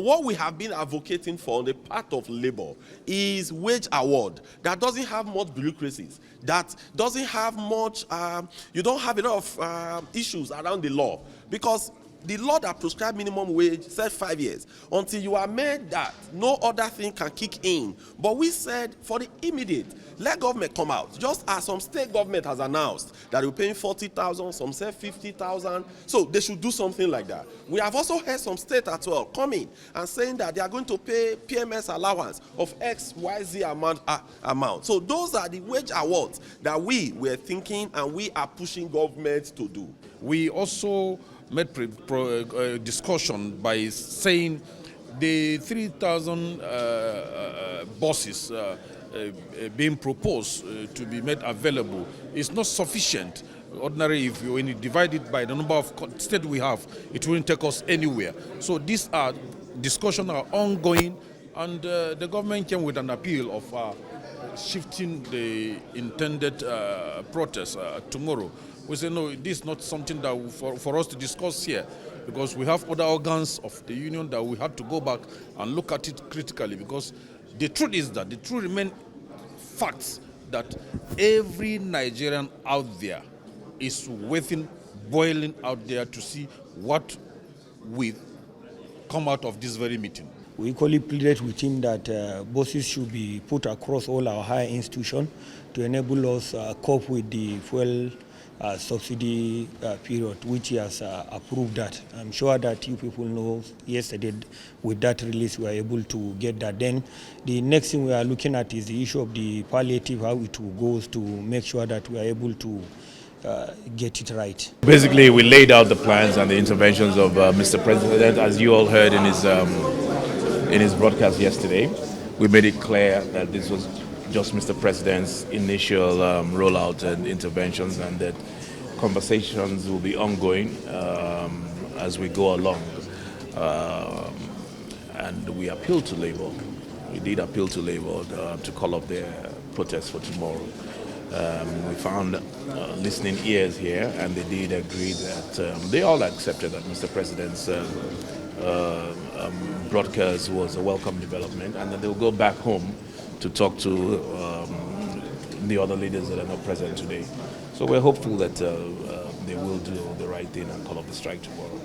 What we have been advocating for on the part of labor is wage award that doesn't have much bureaucracies, that doesn't have much, you don't have a lot of issues around the law, because the law that prescribes minimum wage said 5 years. Until you are made that, no other thing can kick in. But we said for the immediate, let government come out. Just as some state government has announced that we're paying 40,000, some say 50,000. So they should do something like that. We have also heard some states as well coming and saying that they are going to pay PMS allowance of XYZ amount. So those are the wage awards that we were thinking and we are pushing government to do. We also made discussion by saying the 3,000 buses being proposed to be made available is not sufficient. Ordinarily, when you divide it by the number of states we have, it won't take us anywhere. So these discussions are ongoing, and the government came with an appeal of shifting the intended protest tomorrow. We say, no, this is not something that for us to discuss here, because we have other organs of the union that we have to go back and look at it critically, because the truth is that the truth remains facts that every Nigerian out there is waiting, boiling out there to see what will come out of this very meeting. We equally pleaded with him that buses should be put across all our higher institutions to enable us cope with the fuel subsidy period, which he has approved that. I'm sure that you people know yesterday with that release we were able to get that. Then the next thing we are looking at is the issue of the palliative, how it goes to make sure that we are able to get it right. Basically, we laid out the plans and the interventions of Mr. President, as you all heard in his broadcast yesterday. We made it clear that this was just Mr. President's initial rollout and interventions, and that conversations will be ongoing as we go along. And we appeal to Labour. We did appeal to Labour to call up their protest for tomorrow. We found listening ears here, and they did agree that they all accepted that Mr. President's broadcast was a welcome development, and that they'll go back home to talk to the other leaders that are not present today. So we're hopeful that they will do the right thing and call off the strike tomorrow.